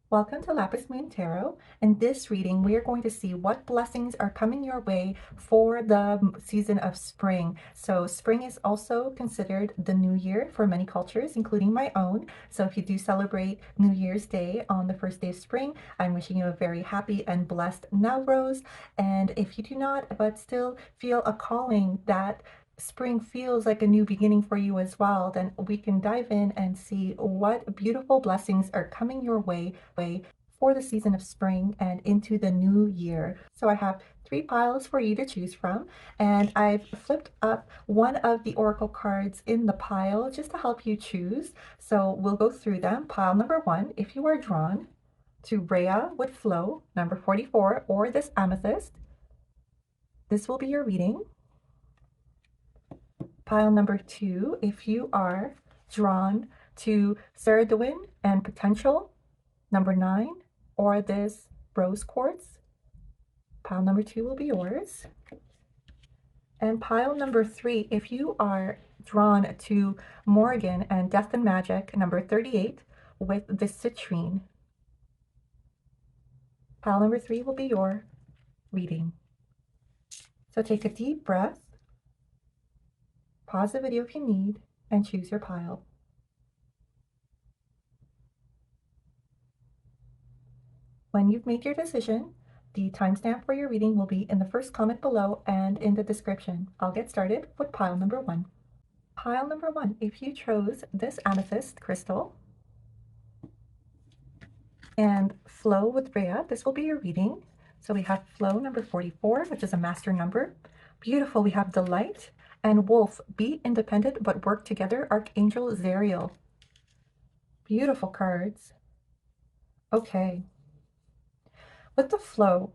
Welcome to Lapis Moon Tarot. In this reading, we are going to see what blessings are coming your way for the season of spring. So spring is also considered the new year for many cultures, including my own. So if you do celebrate New Year's Day on the first day of spring, I'm wishing you a very happy and blessed Nowroz. And if you do not, but still feel a calling that spring feels like a new beginning for you as well, then we can dive in and see what beautiful blessings are coming your way for the season of spring and into the new year. So I have three piles for you to choose from, and I've flipped up one of the oracle cards in the pile just to help you choose. So we'll go through them. Pile number one, if you are drawn to Rhea with Flow, number 44, or this amethyst, this will be your reading. Pile number two, if you are drawn to Ceridwen and Potential, number 9, or this rose quartz, pile number 2 will be yours. And pile number 3, if you are drawn to Morgan and Death and Magic, number 38, with the citrine, pile number 3 will be your reading. So take a deep breath, pause the video if you need, and choose your pile. When you've made your decision, the timestamp for your reading will be in the first comment below and in the description. I'll get started with pile number 1. Pile number 1, if you chose this amethyst crystal and Flow with Rhea, this will be your reading. So we have Flow number 44, which is a master number. Beautiful, we have Delight and Wolf, be independent but work together, Archangel Zariel. Beautiful cards. Okay. With the flow,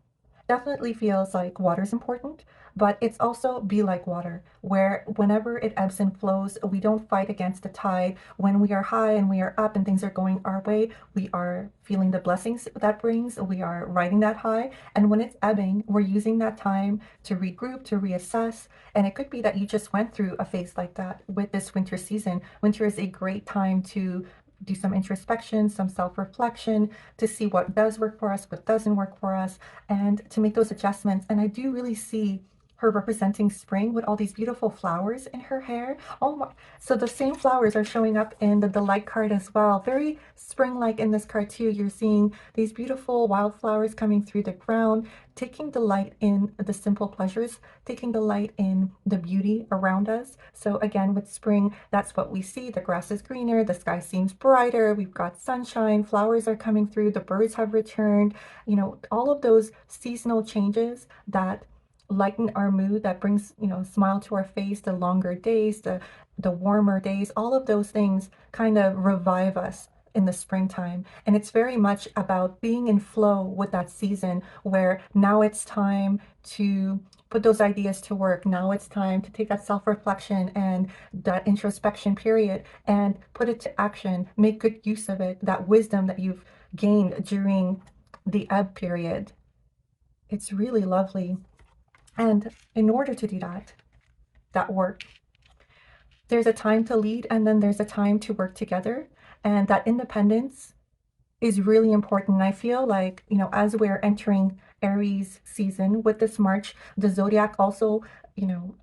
definitely feels like water is important, but it's also be like water, where whenever it ebbs and flows, we don't fight against the tide. When we are high and we are up and things are going our way, we are feeling the blessings that brings, we are riding that high. And when it's ebbing, we're using that time to regroup, to reassess. And it could be that you just went through a phase like that with this winter season. Winter is a great time to do some introspection, some self-reflection, to see what does work for us, what doesn't work for us, and to make those adjustments. And I do really see her representing spring with all these beautiful flowers in her hair. Oh my, so the same flowers are showing up in the Delight card as well. Very spring-like in this card too. You're seeing these beautiful wildflowers coming through the ground, taking delight in the simple pleasures, taking delight in the beauty around us. So again, with spring, that's what we see. The grass is greener, the sky seems brighter, we've got sunshine, flowers are coming through, the birds have returned, you know, all of those seasonal changes that lighten our mood, that brings, you know, a smile to our face, the longer days, the warmer days, all of those things kind of revive us in the springtime. And it's very much about being in flow with that season, where now it's time to put those ideas to work. Now it's time to take that self-reflection and that introspection period and put it to action, make good use of it, that wisdom that you've gained during the ebb period. It's really lovely. And in order to do that work, there's a time to lead and then there's a time to work together. And that independence is really important. And I feel like, you know, as we're entering Aries season with this March, the Zodiac also, you know,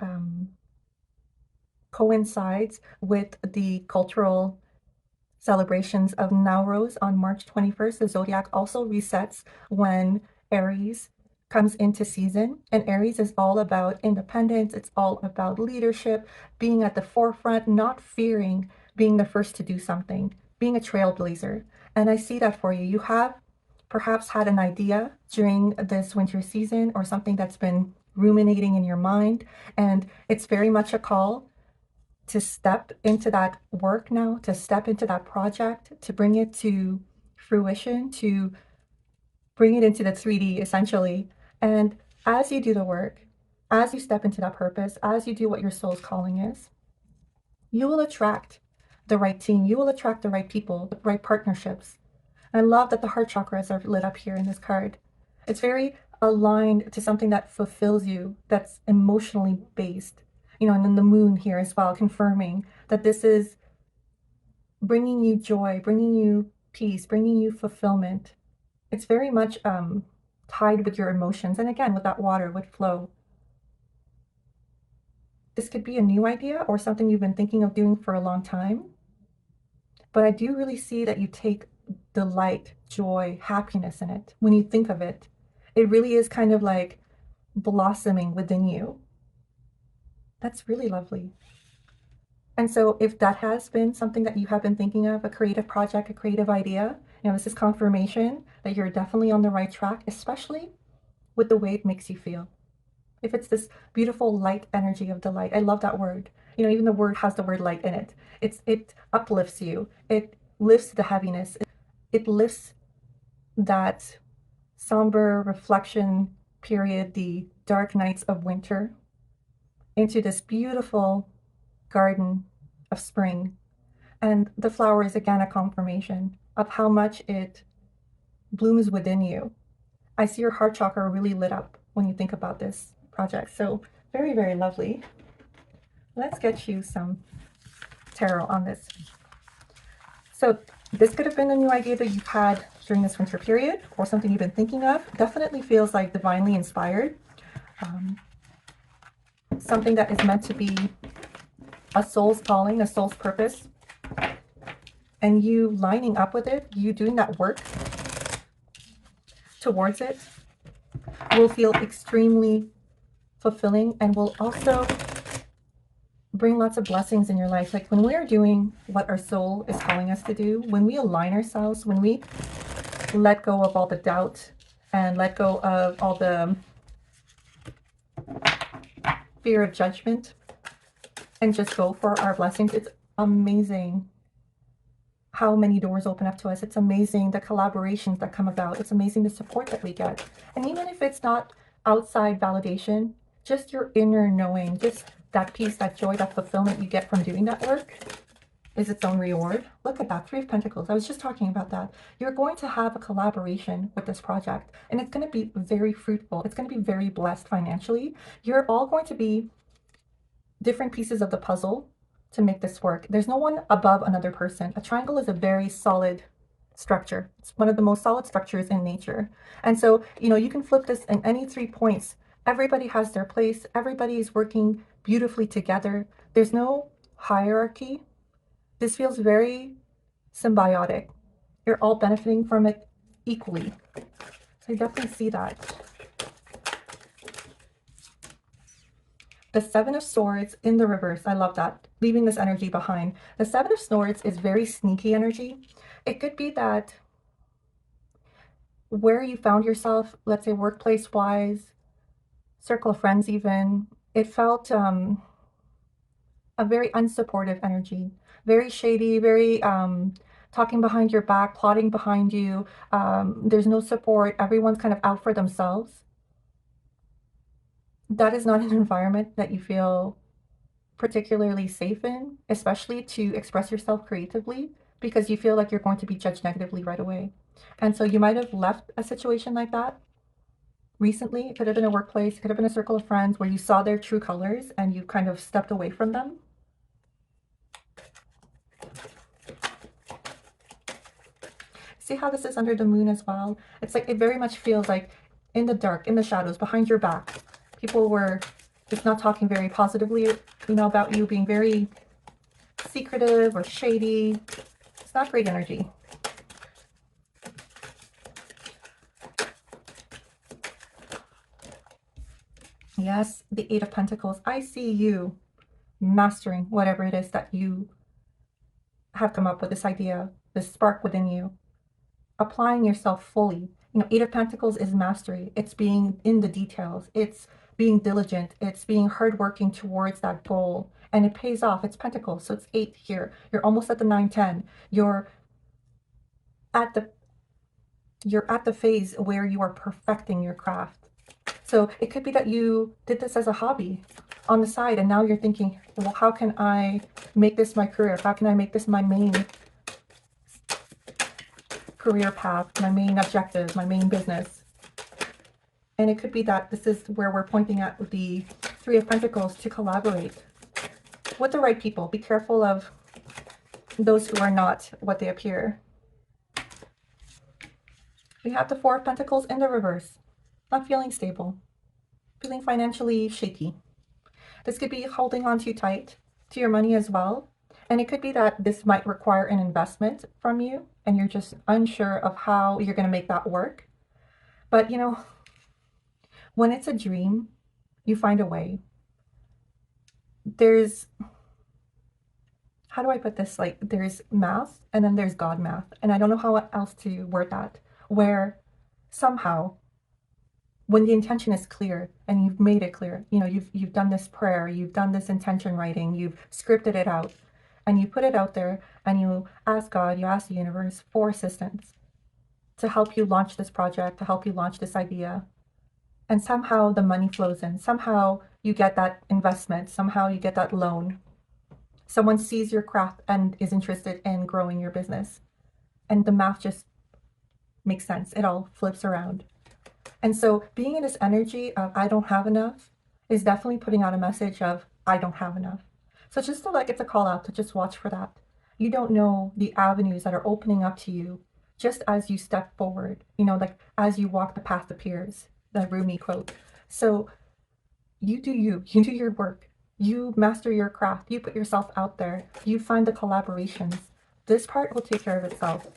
coincides with the cultural celebrations of Nowroz on March 21st. The Zodiac also resets when Aries comes into season, and Aries is all about independence. It's all about leadership, being at the forefront, not fearing being the first to do something, being a trailblazer. And I see that for you. You have perhaps had an idea during this winter season or something that's been ruminating in your mind, and it's very much a call to step into that work now, to step into that project, to bring it to fruition, to bring it into the 3D essentially. And as you do the work, as you step into that purpose, as you do what your soul's calling is, you will attract the right team. You will attract the right people, the right partnerships. I love that the heart chakras are lit up here in this card. It's very aligned to something that fulfills you, that's emotionally based. You know, and then the moon here as well, confirming that this is bringing you joy, bringing you peace, bringing you fulfillment. It's very much tied with your emotions. And again, with that water, with flow. This could be a new idea or something you've been thinking of doing for a long time. But I do really see that you take delight, joy, happiness in it. When you think of it, it really is kind of like blossoming within you. That's really lovely. And so if that has been something that you have been thinking of, a creative project, a creative idea, this is confirmation that you're definitely on the right track, especially with the way it makes you feel. If it's this beautiful light energy of delight, I love that word. Even the word has the word light in it. It uplifts you. It lifts the heaviness. It lifts that somber reflection period, the dark nights of winter, into this beautiful garden of spring. And the flower is again a confirmation of how much it blooms within you. I see your heart chakra really lit up when you think about this project. So very, very lovely. Let's get you some tarot on this. So this could have been a new idea that you've had during this winter period or something you've been thinking of. Definitely feels like divinely inspired. Something that is meant to be a soul's calling, a soul's purpose. And you lining up with it, you doing that work towards it, will feel extremely fulfilling and will also bring lots of blessings in your life. Like when we are doing what our soul is calling us to do, when we align ourselves, when we let go of all the doubt and let go of all the fear of judgment and just go for our blessings, it's amazing how many doors open up to us. It's amazing the collaborations that come about. It's amazing the support that we get. And even if it's not outside validation, just your inner knowing, just that peace, that joy, that fulfillment you get from doing that work is its own reward. Look at that, Three of Pentacles. I was just talking about that. You're going to have a collaboration with this project, and it's going to be very fruitful. It's going to be very blessed financially. You're all going to be different pieces of the puzzle to make this work. There's no one above another person. A triangle is a very solid structure. It's one of the most solid structures in nature. And so, you can flip this in any 3 points. Everybody has their place. Everybody is working beautifully together. There's no hierarchy. This feels very symbiotic. You're all benefiting from it equally. So I definitely see that. The Seven of Swords in the reverse. I love that. Leaving this energy behind. The Seven of Swords is very sneaky energy. It could be that where you found yourself, let's say workplace-wise, circle of friends even, it felt a very unsupportive energy. Very shady, very talking behind your back, plotting behind you. There's no support. Everyone's kind of out for themselves. That is not an environment that you feel particularly safe in, especially to express yourself creatively, because you feel like you're going to be judged negatively right away. And so you might have left a situation like that recently. It could have been a workplace, it could have been a circle of friends where you saw their true colors and you kind of stepped away from them. See how this is under the moon as well? It's like, it very much feels like in the dark, in the shadows, behind your back, people were just not talking very positively, about you, being very secretive or shady. It's not great energy. Yes, the Eight of Pentacles. I see you mastering whatever it is that you have come up with, this idea, this spark within you, applying yourself fully. Eight of Pentacles is mastery. It's being in the details. It's being diligent. It's being hardworking towards that goal. And it pays off. It's Pentacles, so it's 8 here. You're almost at the 9, 10. You're at the phase where you are perfecting your craft. So it could be that you did this as a hobby on the side, and now you're thinking, well, how can I make this my career? How can I make this my main career path, my main objective, my main business? And it could be that this is where we're pointing at the Three of Pentacles, to collaborate with the right people. Be careful of those who are not what they appear. We have the Four of Pentacles in the reverse. Not feeling stable. Feeling financially shaky. This could be holding on too tight to your money as well. And it could be that this might require an investment from you and you're just unsure of how you're going to make that work. But you know, when it's a dream, you find a way. There's, how do I put this? Like, there's math and then there's God math. And I don't know how else to word that, where somehow when the intention is clear and you've made it clear, you know, you've done this prayer, you've done this intention writing, you've scripted it out, and you put it out there and you ask God, you ask the universe for assistance to help you launch this project, to help you launch this idea. And somehow the money flows in. Somehow you get that investment. Somehow you get that loan. Someone sees your craft and is interested in growing your business. And the math just makes sense. It all flips around. And so being in this energy of I don't have enough is definitely putting out a message of I don't have enough. So just to like, it's a call out to just watch for that. You don't know the avenues that are opening up to you just as you step forward, you know, like as you walk, the path appears, the Rumi quote. So you do your work, you master your craft, you put yourself out there, you find the collaborations. This part will take care of itself.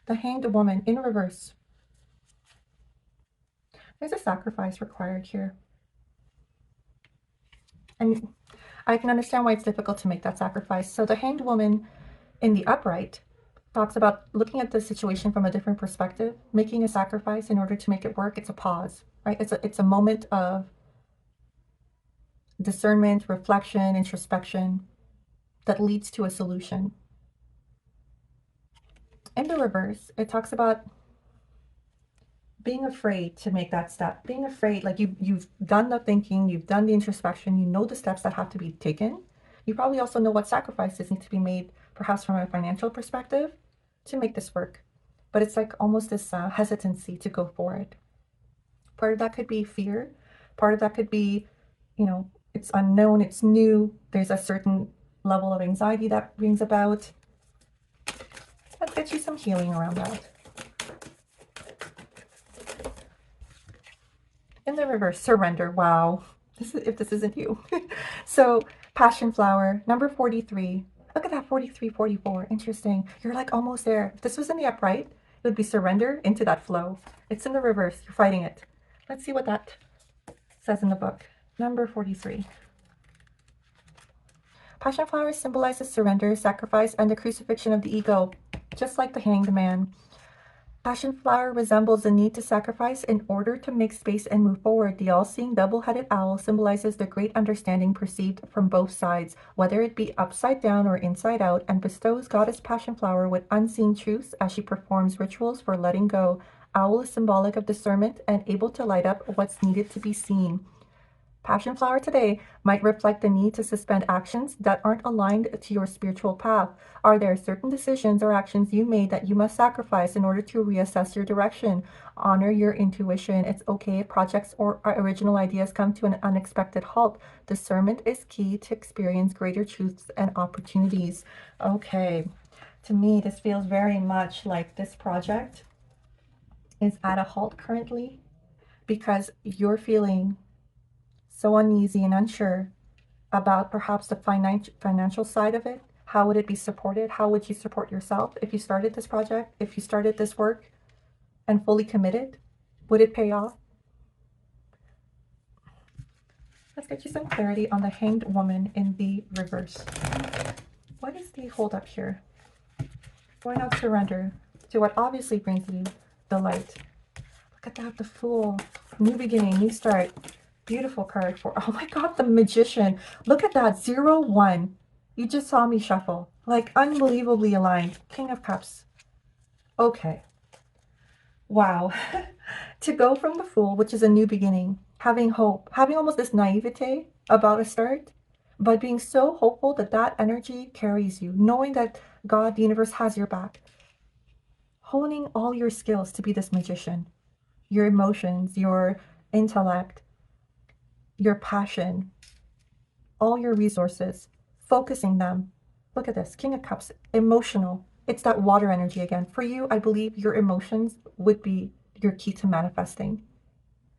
The Hanged Woman in reverse. There's a sacrifice required here. And I can understand why it's difficult to make that sacrifice. So the Hanged Woman in the upright talks about looking at the situation from a different perspective, making a sacrifice in order to make it work. It's a pause, right? It's a moment of discernment, reflection, introspection that leads to a solution. In the reverse, it talks about being afraid to make that step, being afraid, like you've done the thinking, you've done the introspection, you know the steps that have to be taken. You probably also know what sacrifices need to be made, perhaps from a financial perspective, to make this work. But it's like almost this hesitancy to go forward. Part of that could be fear. Part of that could be, you know, it's unknown, it's new. There's a certain level of anxiety that brings about. Let's get you some healing around that. In the reverse, surrender. Wow. If this isn't you. So passion flower, number 43. Look at that, 43, 44. Interesting. You're like almost there. If this was in the upright, it would be surrender into that flow. It's in the reverse. You're fighting it. Let's see what that says in the book. Number 43. Passion flower symbolizes surrender, sacrifice, and the crucifixion of the ego, just like the Hanged Man. Passion flower resembles the need to sacrifice in order to make space and move forward. The all-seeing double-headed owl symbolizes the great understanding perceived from both sides, whether it be upside down or inside out, and bestows goddess passion flower with unseen truths as she performs rituals for letting go. Owl is symbolic of discernment and able to light up what's needed to be seen. Passion flower today might reflect the need to suspend actions that aren't aligned to your spiritual path. Are there certain decisions or actions you made that you must sacrifice in order to reassess your direction? Honor your intuition. It's okay if projects or original ideas come to an unexpected halt. Discernment is key to experience greater truths and opportunities. Okay, to me, this feels very much like this project is at a halt currently because you're feeling so uneasy and unsure about perhaps the financial side of it. How would it be supported? How would you support yourself if you started this project, if you started this work and fully committed? Would it pay off? Let's get you some clarity on the Hanged Woman in the reverse. What is the hold up here? Going out surrender to what obviously brings you the light. Look at that, the Fool. New beginning, new start. Beautiful card for, oh my God, the Magician. Look at that, 0-1. You just saw me shuffle. Like, unbelievably aligned. King of Cups. Okay. Wow. To go from the Fool, which is a new beginning, having hope, having almost this naivete about a start, but being so hopeful that that energy carries you, knowing that God, the universe, has your back. Honing all your skills to be this magician. Your emotions, your intellect, your passion, all your resources, focusing them, Look at this, King of Cups, emotional. It's that water energy again. For you, I believe your emotions would be your key to manifesting.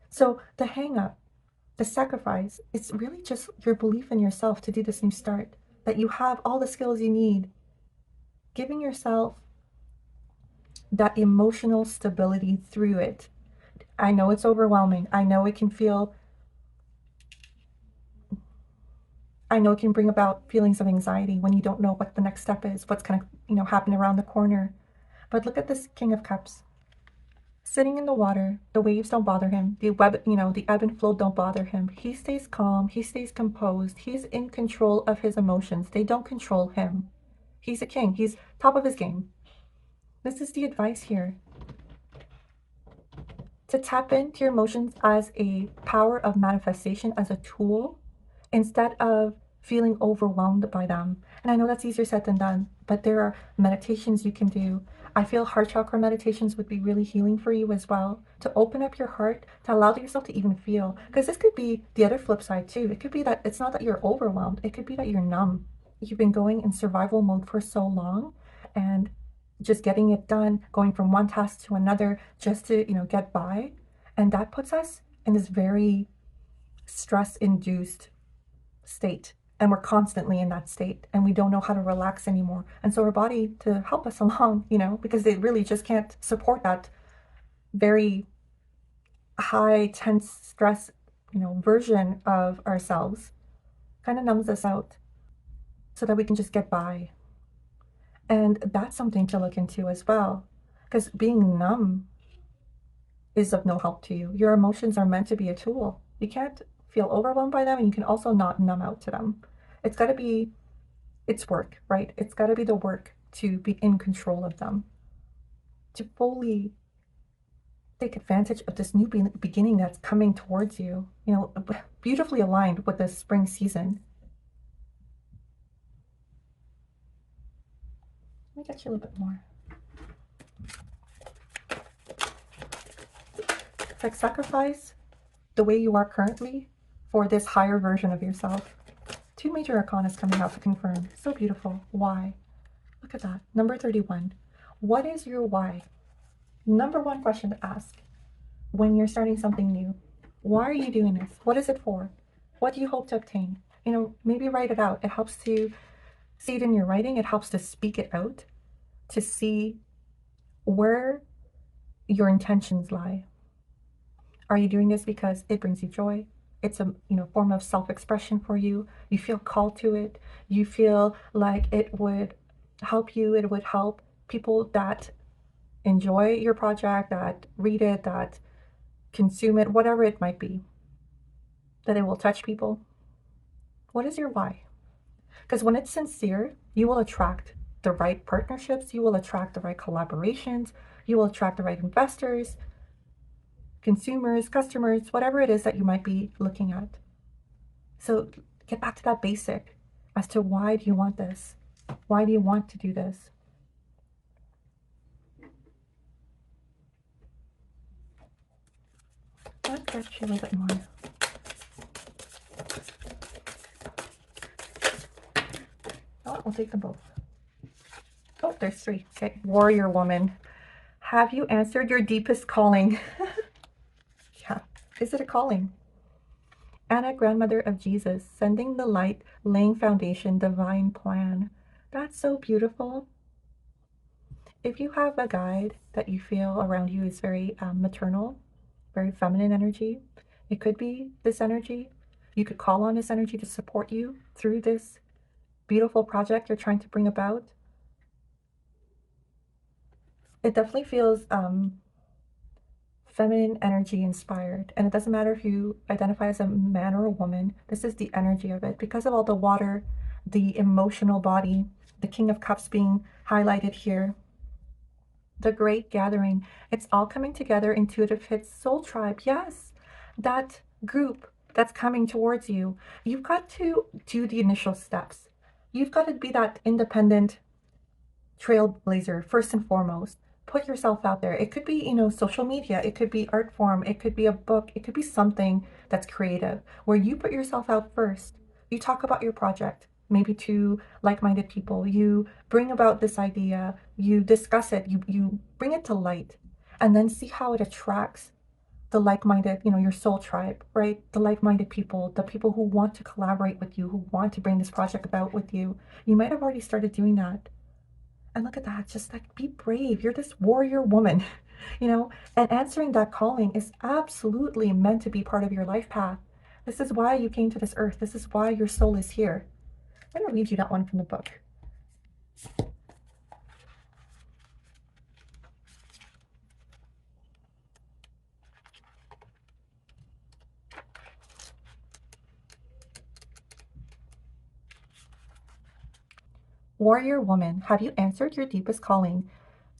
So the hang up, the sacrifice, it's really just your belief in yourself to do this new start, that you have all the skills you need. Giving yourself that emotional stability through it. I know it's overwhelming. I know it can bring about feelings of anxiety when you don't know what the next step is, what's going to, happen around the corner. But look at this King of Cups. Sitting in the water, the waves don't bother him. The ebb and flow don't bother him. He stays calm. He stays composed. He's in control of his emotions. They don't control him. He's a king. He's top of his game. This is the advice here. To tap into your emotions as a power of manifestation, as a tool, instead of feeling overwhelmed by them. And I know that's easier said than done, but there are meditations you can do. I feel heart chakra meditations would be really healing for you as well, to open up your heart, to allow yourself to even feel. Because this could be the other flip side too. It could be that it's not that you're overwhelmed, it could be that you're numb. You've been going in survival mode for so long, and just getting it done, going from one task to another just to, get by. And that puts us in this very stress-induced state. And we're constantly in that state, and we don't know how to relax anymore. And so our body, to help us along, because they really just can't support that very high, tense, stress, version of ourselves, kind of numbs us out so that we can just get by. And that's something to look into as well, because being numb is of no help to you. Your emotions are meant to be a tool. You can't feel overwhelmed by them, and you can also not numb out to them. It's got to be, it's work, right? It's got to be the work to be in control of them, to fully take advantage of this new beginning that's coming towards you, beautifully aligned with the spring season. Let me get you a little bit more. It's like sacrifice the way you are currently for this higher version of yourself. Two major arcanas coming out to confirm. So beautiful. Why? Look at that. Number 31. What is your why? Number one question to ask when you're starting something new. Why are you doing this? What is it for? What do you hope to obtain? Maybe write it out. It helps to see it in your writing. It helps to speak it out, to see where your intentions lie. Are you doing this because it brings you joy? It's a form of self-expression for you. You feel called to it. You feel like it would help you. It would help people that enjoy your project, that read it, that consume it, whatever it might be, that it will touch people. What is your why? Because when it's sincere, you will attract the right partnerships. You will attract the right collaborations. You will attract the right investors, consumers, customers, whatever it is that you might be looking at. So get back to that basic as to why do you want this? Why do you want to do this? Let's get you a little bit more. Oh, we'll take them both. Oh, there's three. Okay, warrior woman. Have you answered your deepest calling? Yeah. Is it a calling? Anna, grandmother of Jesus, sending the light, laying foundation, divine plan. That's so beautiful. If you have a guide that you feel around you is very maternal, very feminine energy, it could be this energy. You could call on this energy to support you through this beautiful project you're trying to bring about. It definitely feels feminine energy inspired, and it doesn't matter if you identify as a man or a woman. This is the energy of it because of all the water, the emotional body, the King of Cups being highlighted here, the great gathering. It's all coming together. Intuitive hits, soul tribe. Yes, that group that's coming towards you. You've got to do the initial steps. You've got to be that independent trailblazer first and foremost. Put yourself out there. It could be, social media. It could be art form. It could be a book. It could be something that's creative where you put yourself out first. You talk about your project. maybe to like-minded people. You bring about this idea, you discuss it, you bring it to light, and then see how it attracts the like-minded, your soul tribe, right? The like-minded people, the people who want to collaborate with you, who want to bring this project about with you. You might have already started doing that. And look at that, just like be brave. You're this warrior woman, and answering that calling is absolutely meant to be part of your life path. This is why you came to this earth. This is why your soul is here. I'm going to read you that one from the book. Warrior woman, have you answered your deepest calling?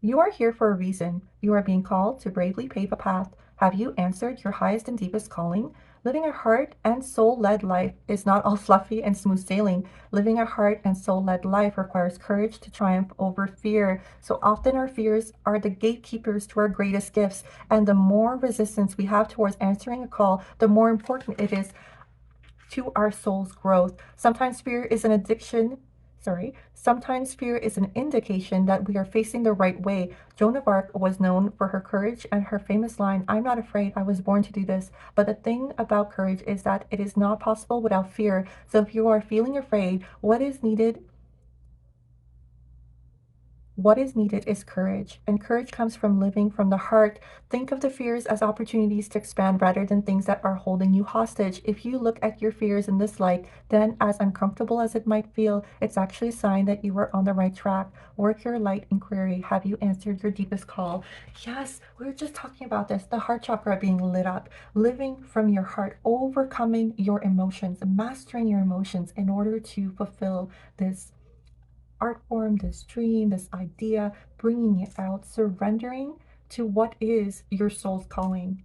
You are here for a reason. You are being called to bravely pave a path. Have you answered your highest and deepest calling? Living a heart and soul-led life is not all fluffy and smooth sailing. Living a heart and soul-led life requires courage to triumph over fear. So often our fears are the gatekeepers to our greatest gifts. And the more resistance we have towards answering a call, the more important it is to our soul's growth. Sometimes fear is an addiction. Sometimes fear is an indication that we are facing the right way. Joan of Arc was known for her courage and her famous line, "I'm not afraid, I was born to do this." But the thing about courage is that it is not possible without fear. So if you are feeling afraid, what is needed is courage, and courage comes from living from the heart. Think of the fears as opportunities to expand rather than things that are holding you hostage. If you look at your fears in this light, then as uncomfortable as it might feel, it's actually a sign that you are on the right track. Work your light inquiry. Have you answered your deepest call? Yes, we were just talking about this, the heart chakra being lit up, living from your heart, overcoming your emotions, mastering your emotions in order to fulfill this art form, this dream, this idea, bringing it out, surrendering to what is your soul's calling.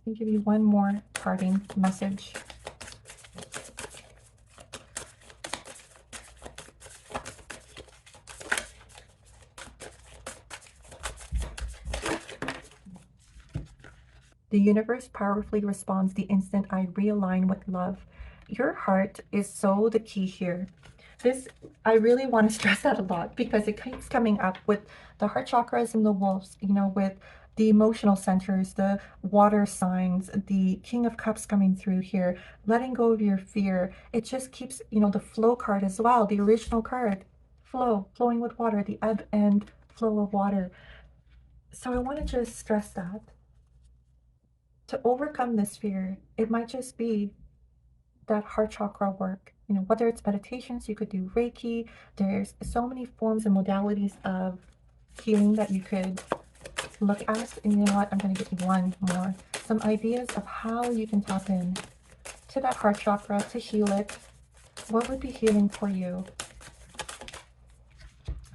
Let me give you one more parting message. The universe powerfully responds the instant I realign with love. Your heart is so the key here. This, I really want to stress that a lot because it keeps coming up with the heart chakras and the wolves, with the emotional centers, the water signs, the King of Cups coming through here, letting go of your fear. It just keeps, the flow card as well, the original card, flow, flowing with water, the ebb and flow of water. So I want to just stress that to overcome this fear, it might just be that heart chakra work. Whether it's meditations, you could do Reiki. There's so many forms and modalities of healing that you could look at. And you know what? I'm going to get you one more. Some ideas of how you can tap in to that heart chakra to heal it. What would be healing for you?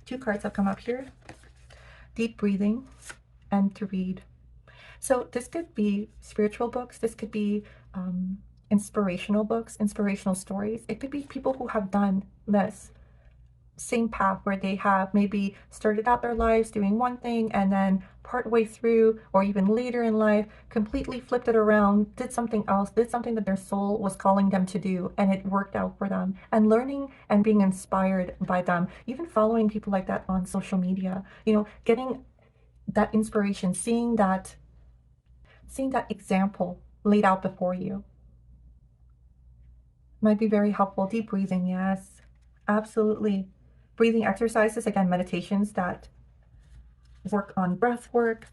Two cards have come up here. Deep breathing and to read. So this could be spiritual books. This could be inspirational books, inspirational stories. It could be people who have done this same path where they have maybe started out their lives doing one thing and then partway through or even later in life completely flipped it around, did something else, did something that their soul was calling them to do, and it worked out for them. And learning and being inspired by them, even following people like that on social media, getting that inspiration, seeing that example laid out before you might be very helpful. Deep breathing, yes, absolutely. Breathing exercises, again, meditations that work on breath work,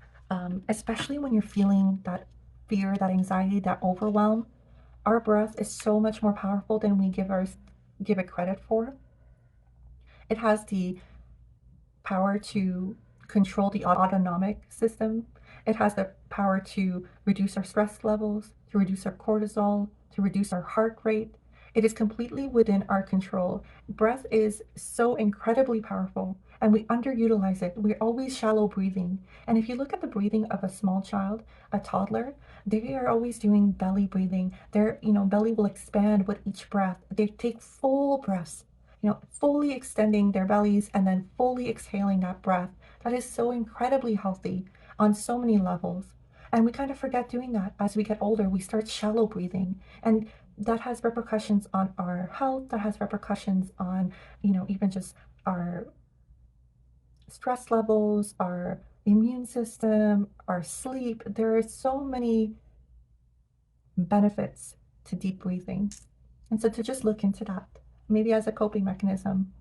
especially when you're feeling that fear, that anxiety, that overwhelm. Our breath is so much more powerful than we give it credit for. It has the power to control the autonomic system. It has the power to reduce our stress levels, to reduce our cortisol, to reduce our heart rate. It is completely within our control. Breath is so incredibly powerful, and we underutilize it. We're always shallow breathing. And if you look at the breathing of a small child, a toddler, they are always doing belly breathing. Their, belly will expand with each breath. They take full breaths, fully extending their bellies and then fully exhaling that breath. That is so incredibly healthy on so many levels. And we kind of forget doing that as we get older. We start shallow breathing. And that has repercussions on our health, that has repercussions on, even just our stress levels, our immune system, our sleep. There are so many benefits to deep breathing. And so to just look into that, maybe as a coping mechanism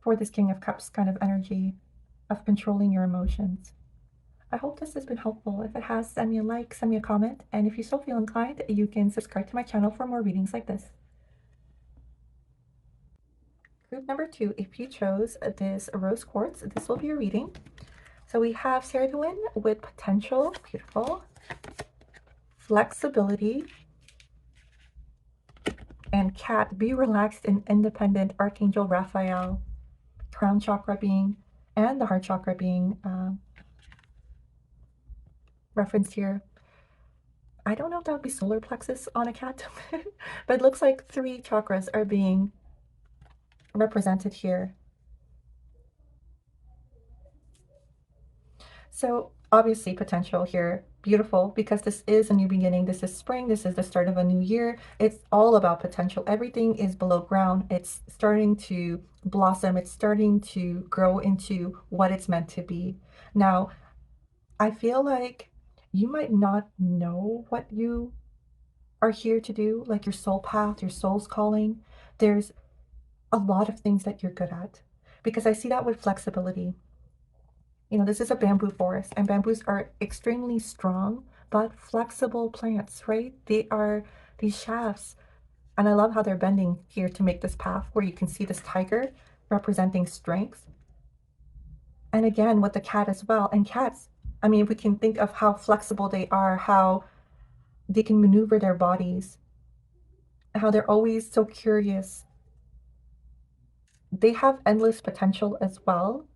for this King of Cups kind of energy of controlling your emotions. I hope this has been helpful. If it has, send me a like, send me a comment, and if you still feel inclined, you can subscribe to my channel for more readings like this. Group number 2, if you chose this rose quartz, this will be your reading. So we have Ceridwen with potential, beautiful, flexibility, and cat, be relaxed and independent, Archangel Raphael, crown chakra being, and the heart chakra being referenced here. I don't know if that would be solar plexus on a cat, but it looks like 3 chakras are being represented here. So obviously potential here, beautiful, because this is a new beginning. This is spring. This is the start of a new year. It's all about potential. Everything is below ground. It's starting to blossom. It's starting to grow into what it's meant to be. Now, I feel like you might not know what you are here to do, like your soul path, your soul's calling. There's a lot of things that you're good at, because I see that with flexibility. This is a bamboo forest, and bamboos are extremely strong but flexible plants, right? They are these shafts, and I love how they're bending here to make this path where you can see this tiger representing strength. And again, with the cat as well. And cats, I mean, we can think of how flexible they are, how they can maneuver their bodies, how they're always so curious. They have endless potential as well.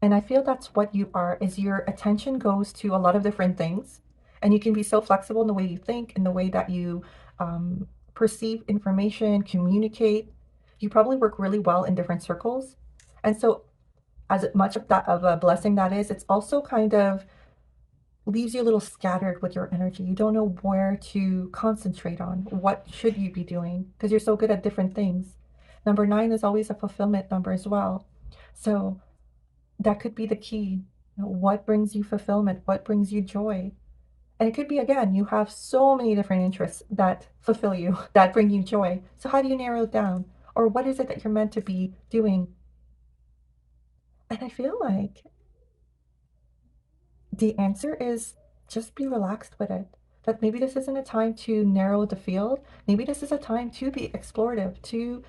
And I feel that's what you are, is your attention goes to a lot of different things. And you can be so flexible in the way you think, in the way that you perceive information, communicate. You probably work really well in different circles. And so as much of that of a blessing that is, it's also kind of leaves you a little scattered with your energy. You don't know where to concentrate on. What should you be doing? Because you're so good at different things. Number 9 is always a fulfillment number as well. So that could be the key. What brings you fulfillment? What brings you joy? And it could be, again, you have so many different interests that fulfill you, that bring you joy. So how do you narrow it down? Or what is it that you're meant to be doing? And I feel like the answer is just be relaxed with it. That maybe this isn't a time to narrow the field. Maybe this is a time to be explorative, to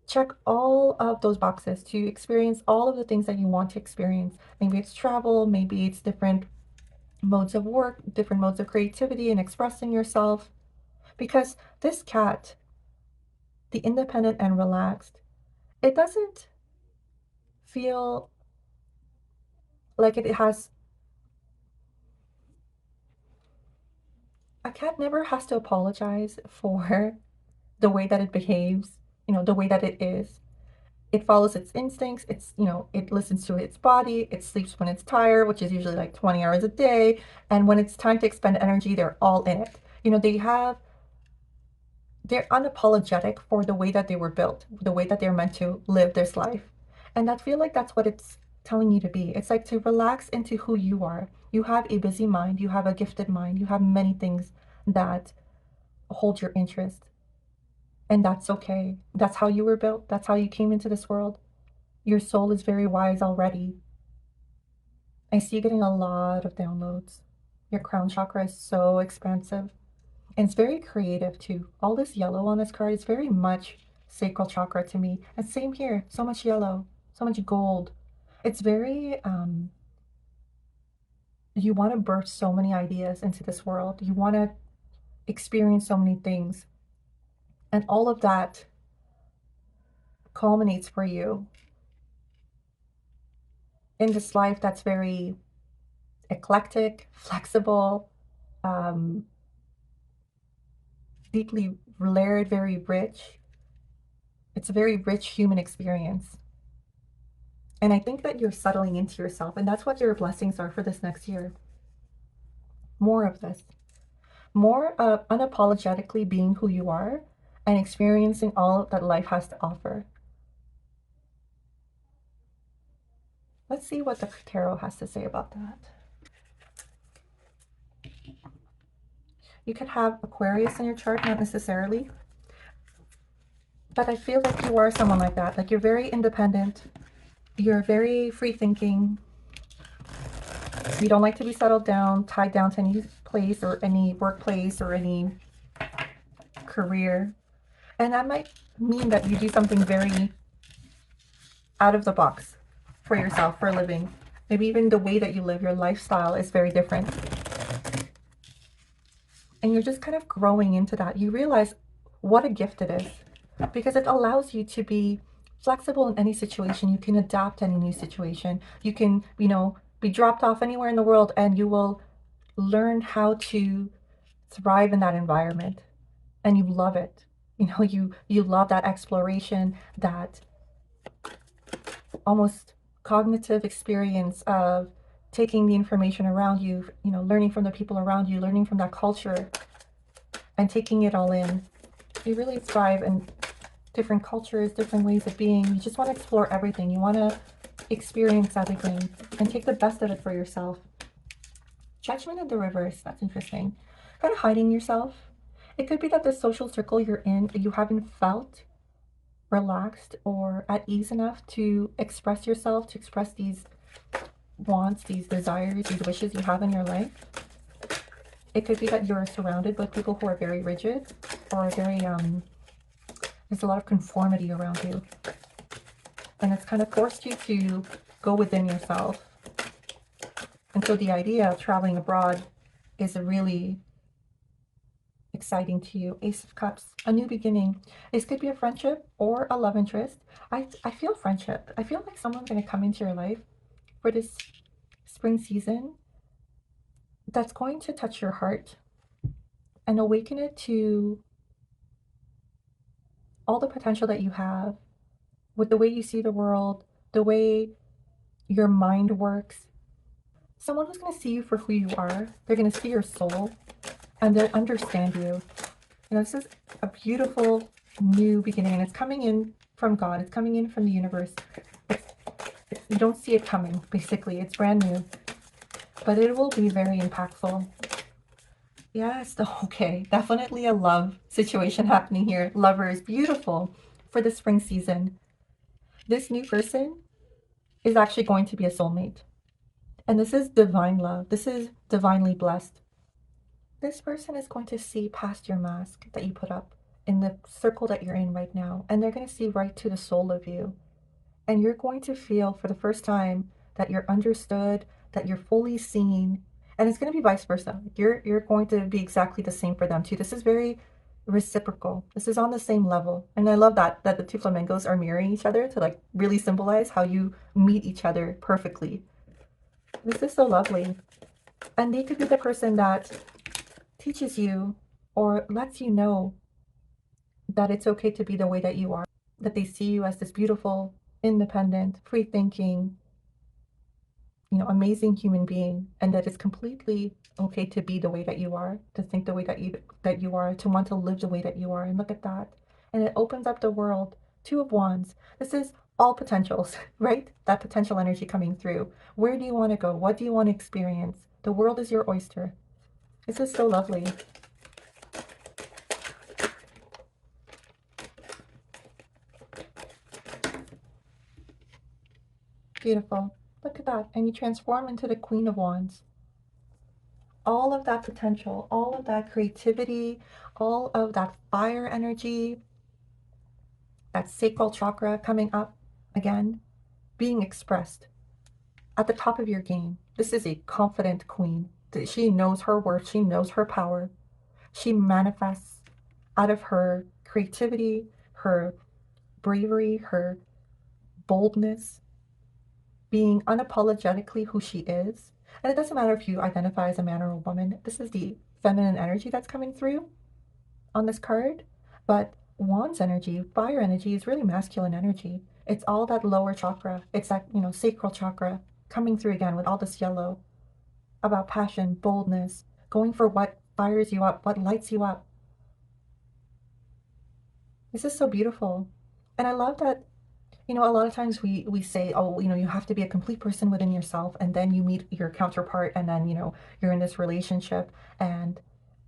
check all of those boxes, to experience all of the things that you want to experience. Maybe it's travel, maybe it's different modes of work, different modes of creativity and expressing yourself. Because this cat, the independent and relaxed, it doesn't feel like it has, a cat never has to apologize for the way that it behaves, the way that it is. It follows its instincts. It listens to its body. It sleeps when it's tired, which is usually like 20 hours a day. And when it's time to expend energy, they're all in it. They're unapologetic for the way that they were built, the way that they're meant to live this life. And I feel like that's what it's telling you to be. It's like to relax into who you are. You have a busy mind. You have a gifted mind. You have many things that hold your interest. And that's okay. That's how you were built. That's how you came into this world. Your soul is very wise already. I see you getting a lot of downloads. Your crown chakra is so expansive. And it's very creative too. All this yellow on this card is very much sacral chakra to me. And same here. So much yellow, so much gold. It's very, you want to birth so many ideas into this world. You want to experience so many things. And all of that culminates for you in this life that's very eclectic, flexible, um, deeply layered, very rich. It's a very rich human experience. And I think that you're settling into yourself, and that's what your blessings are for this next year. More of this. more unapologetically being who you are and experiencing all that life has to offer. Let's see what the tarot has to say about that. You could have Aquarius in your chart, not necessarily, but I feel like you are someone like that. Like you're very independent, you're very free thinking, you don't like to be settled down, tied down to any place or any workplace or any career. And that might mean that you do something very out of the box for yourself, for a living. Maybe even the way that you live, your lifestyle is very different. And you're just kind of growing into that. You realize what a gift it is because it allows you to be flexible in any situation. You can adapt to any new situation. You can, be dropped off anywhere in the world and you will learn how to thrive in that environment. And you love it. You love that exploration, that almost cognitive experience of taking the information around you, learning from the people around you, learning from that culture and taking it all in. You really thrive in different cultures, different ways of being. You just want to explore everything. You want to experience everything and take the best of it for yourself. Judgment in the reverse, that's interesting. Kind of hiding yourself. It could be that the social circle you're in, you haven't felt relaxed or at ease enough to express yourself, to express these wants, these desires, these wishes you have in your life. It could be that you're surrounded with people who are very rigid or very, there's a lot of conformity around you. And it's kind of forced you to go within yourself. And so the idea of traveling abroad is a really exciting to you. Ace of Cups, a new beginning. This could be a friendship or a love interest. I feel friendship. I feel like someone's going to come into your life for this spring season that's going to touch your heart and awaken it to all the potential that you have with the way you see the world, the way your mind works. Someone who's going to see you for who you are. They're going to see your soul and they'll understand you. This is a beautiful new beginning and it's coming in from God. It's coming in from the universe. You don't see it coming, basically. It's brand new, but it will be very impactful. Yes, okay, definitely a love situation happening here. Lovers, beautiful for the spring season. This new person is actually going to be a soulmate. And this is divine love. This is divinely blessed. This person is going to see past your mask that you put up in the circle that you're in right now. And they're going to see right to the soul of you. And you're going to feel for the first time that you're understood, that you're fully seen. And it's going to be vice versa. You're going to be exactly the same for them too. This is very reciprocal. This is on the same level. And I love that the two flamingos are mirroring each other to like really symbolize how you meet each other perfectly. This is so lovely. And they could be the person that teaches you or lets you know that it's okay to be the way that you are, that they see you as this beautiful, independent, free thinking, amazing human being, and that it's completely okay to be the way that you are, to think the way that you are, to want to live the way that you are. And look at that. And it opens up the world. Two of Wands. This is all potentials, right? That potential energy coming through. Where do you want to go? What do you want to experience? The world is your oyster. This is so lovely. Beautiful. Look at that. And you transform into the Queen of Wands. All of that potential, all of that creativity, all of that fire energy, that sacral chakra coming up again, being expressed at the top of your game. This is a confident queen. She knows her worth. She knows her power. She manifests out of her creativity, her bravery, her boldness, being unapologetically who she is. And it doesn't matter if you identify as a man or a woman. This is the feminine energy that's coming through on this card. But Wands energy, fire energy, is really masculine energy. It's all that lower chakra. It's that, sacral chakra coming through again with all this yellow about passion, boldness, going for what fires you up, what lights you up. This is so beautiful. And I love that, you know, a lot of times we say, oh, you know, you have to be a complete person within yourself, and then you meet your counterpart, and then, you know, you're in this relationship, and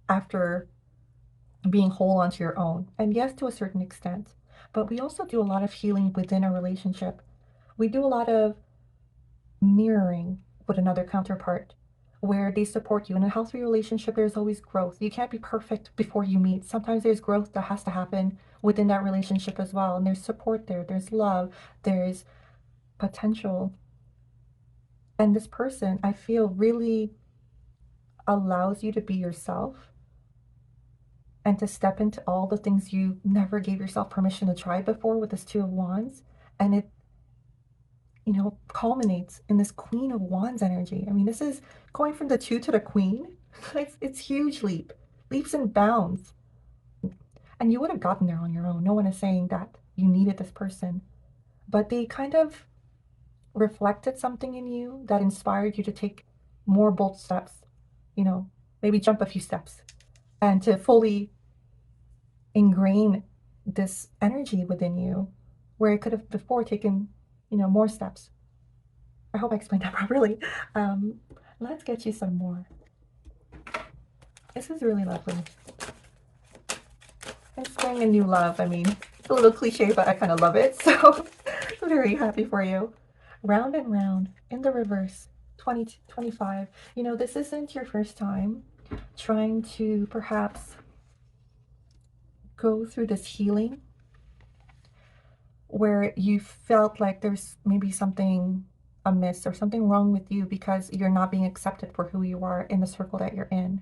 after being whole onto your own. And yes, to a certain extent, but we also do a lot of healing within a relationship. We do a lot of mirroring with another counterpart where they support you. In a healthy relationship, there's always growth. You can't be perfect before you meet. Sometimes there's growth that has to happen within that relationship as well. And there's support there, there's love, there's potential. And this person, I feel, really allows you to be yourself and to step into all the things you never gave yourself permission to try before with this Two of Wands. And it, you know, culminates in this Queen of Wands energy. I mean, this is going from the two to the queen. It's huge leaps and bounds. And you would have gotten there on your own. No one is saying that you needed this person, but they kind of reflected something in you that inspired you to take more bold steps, you know, maybe jump a few steps and to fully ingrain this energy within you where it could have before taken, you know, more steps. I hope I explained that properly. Um, let's get you some more. This is really lovely. And spring and new love. I mean, it's a little cliche, but I kind of love it. So I'm very happy for you. Round and round in the reverse. 20, 25. You know, this isn't your first time trying to perhaps go through this healing where you felt like there's maybe something amiss or something wrong with you because you're not being accepted for who you are in the circle that you're in.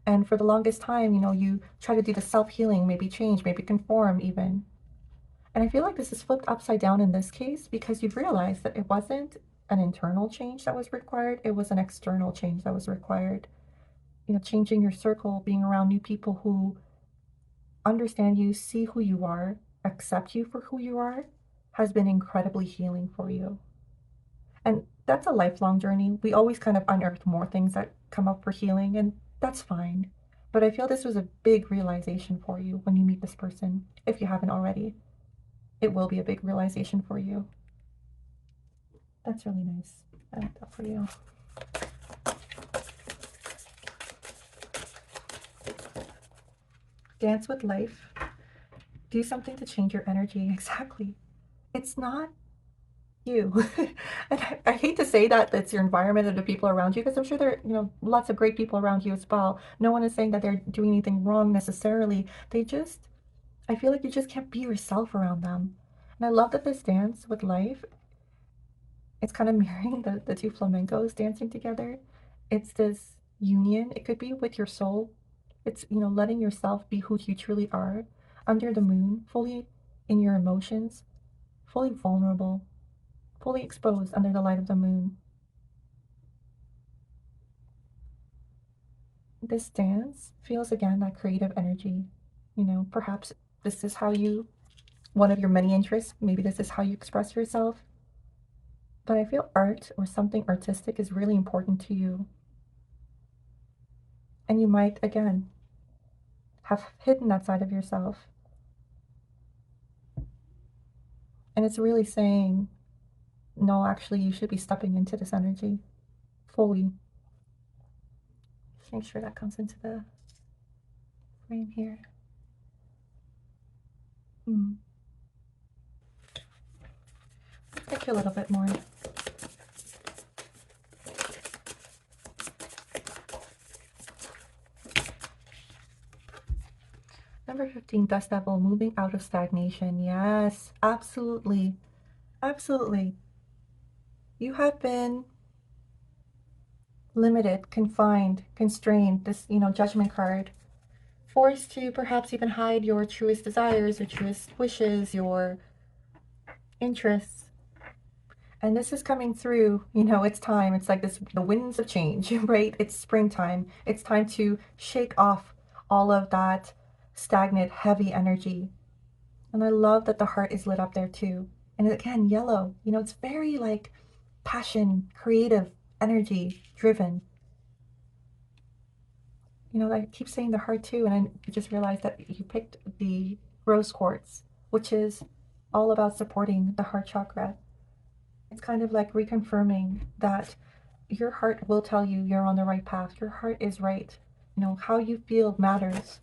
And for the longest time, you know, you try to do the self-healing, maybe change, maybe conform even. And I feel like this is flipped upside down in this case because you've realized that it wasn't an internal change that was required, it was an external change that was required. You know, changing your circle, being around new people who understand you, see who you are, accept you for who you are, has been incredibly healing for you. And that's a lifelong journey. We always kind of unearth more things that come up for healing, and that's fine. But I feel this was a big realization for you when you meet this person, if you haven't already. It will be a big realization for you. That's really nice. I like that for you. Dance with life. Do something to change your energy. Exactly. It's not you. And I hate to say that it's your environment or the people around you, because I'm sure there are, you know, lots of great people around you as well. No one is saying that they're doing anything wrong necessarily. They just, I feel like you just can't be yourself around them. And I love that this dance with life, it's kind of mirroring the two flamencos dancing together. It's this union. It could be with your soul. It's, you know, letting yourself be who you truly are under the moon, fully in your emotions, fully vulnerable, fully exposed under the light of the moon. This dance feels again that creative energy. You know, perhaps this is how you, one of your many interests, maybe this is how you express yourself. But I feel art or something artistic is really important to you. And you might, again, have hidden that side of yourself. And it's really saying, no, actually, you should be stepping into this energy fully. Just make sure that comes into the frame here. Take you a little bit more. Number 15, Dust Devil, moving out of stagnation. Yes, absolutely. Absolutely. You have been limited, confined, constrained, this, you know, judgment card. Forced to perhaps even hide your truest desires, your truest wishes, your interests. And this is coming through, you know, it's time. It's like this, the winds of change, right? It's springtime. It's time to shake off all of that stagnant, heavy energy. And I love that the heart is lit up there too. And again, yellow, you know, it's very like passion, creative, energy driven. You know, I keep saying the heart too, and I just realized that you picked the rose quartz, which is all about supporting the heart chakra. It's kind of like reconfirming that your heart will tell you you're on the right path. Your heart is right. You know, how you feel matters.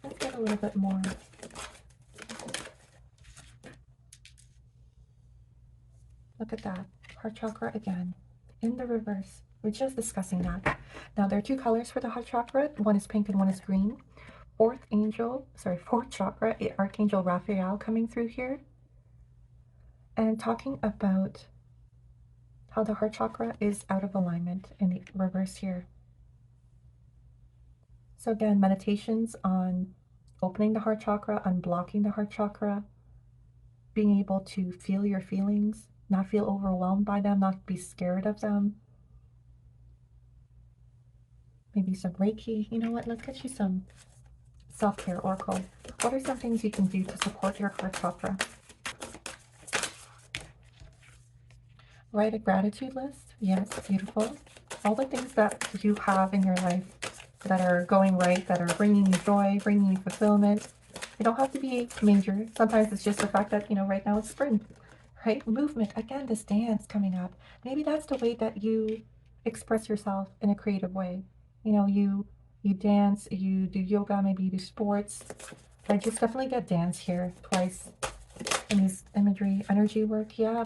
Let's get a little bit more. Look at that. Heart chakra again. In the reverse. We're just discussing that. Now, there are two colors for the heart chakra. One is pink and one is green. Fourth chakra, Archangel Raphael coming through here. And talking about how the heart chakra is out of alignment in the reverse here. So again, meditations on opening the heart chakra, unblocking the heart chakra, being able to feel your feelings, not feel overwhelmed by them, not be scared of them. Maybe some Reiki. You know what? Let's get you some self-care oracle. What are some things you can do to support your heart chakra? Write a gratitude list. Yes, beautiful. All the things that you have in your life that are going right, that are bringing you joy, bringing you fulfillment. They don't have to be major. Sometimes it's just the fact that, you know, right now it's spring, right? Movement. Again, this dance coming up. Maybe that's the way that you express yourself in a creative way. You know, you dance, you do yoga, maybe you do sports. I just definitely get dance here twice in these imagery, energy work. Yeah,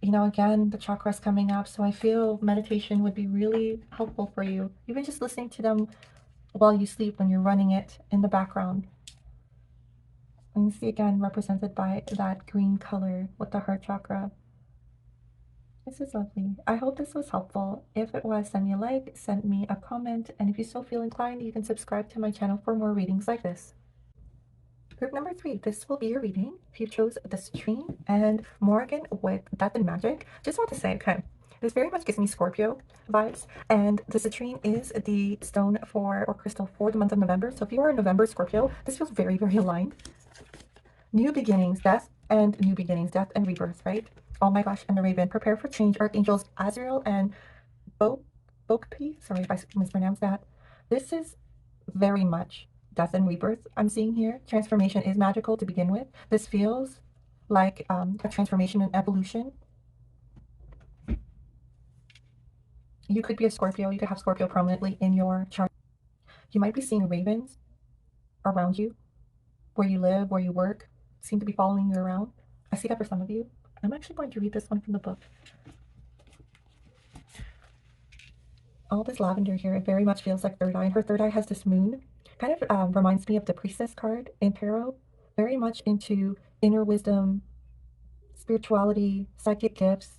you know, again, the chakras coming up. So I feel meditation would be really helpful for you. Even just listening to them while you sleep when you're running it in the background. And you see again represented by that green color with the heart chakra. This is lovely. I hope this was helpful. If it was, send me a like, send me a comment, and if you still feel inclined, you can subscribe to my channel for more readings like this. Group number 3, this will be your reading. If you chose the citrine and Morgan with Death and Magic, just want to say, okay, this very much gives me Scorpio vibes, and the citrine is the stone for, or crystal for, the month of November. So if you are a November Scorpio, this feels very, very aligned. New beginnings, death and new beginnings, death and rebirth, right? Oh my gosh, and the Raven, prepare for change. Archangels Azrael and Bokpi, sorry if I mispronounced that. This is very much death and rebirth I'm seeing here. Transformation is magical to begin with. This feels like a transformation and evolution. You could be a Scorpio. You could have Scorpio prominently in your chart. You might be seeing ravens around you, where you live, where you work, seem to be following you around. I see that for some of you. I'm actually going to read this one from the book. All this lavender here, it very much feels like third eye. And her third eye has this moon. Kind of reminds me of the priestess card in tarot. Very much into inner wisdom, spirituality, psychic gifts.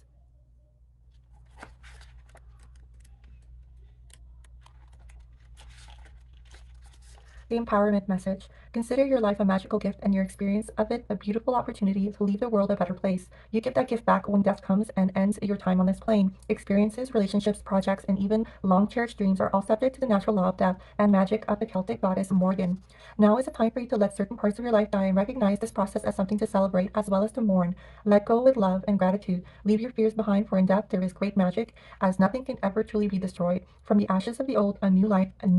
The empowerment message. Consider your life a magical gift and your experience of it a beautiful opportunity to leave the world a better place. You give that gift back when death comes and ends your time on this plane. Experiences, relationships, projects, and even long-cherished dreams are all subject to the natural law of death and magic of the Celtic goddess Morgan. Now is a time for you to let certain parts of your life die and recognize this process as something to celebrate as well as to mourn. Let go with love and gratitude. Leave your fears behind, for in death there is great magic, as nothing can ever truly be destroyed. From the ashes of the old, a new life and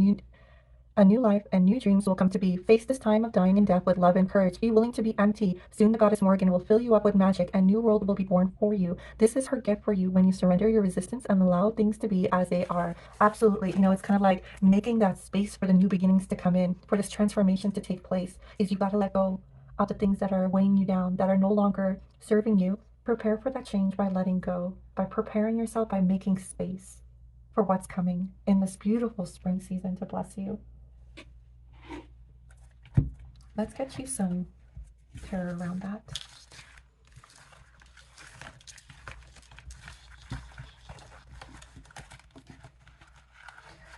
new dreams will come to be. Face this time of dying and death with love and courage. Be willing to be empty. Soon the goddess Morgan will fill you up with magic and new world will be born for you. This is her gift for you when you surrender your resistance and allow things to be as they are. Absolutely. You know, it's kind of like making that space for the new beginnings to come in, for this transformation to take place. Is you got to let go of the things that are weighing you down, that are no longer serving you. Prepare for that change by letting go, by preparing yourself, by making space for what's coming in this beautiful spring season to bless you. Let's get you some tarot around that.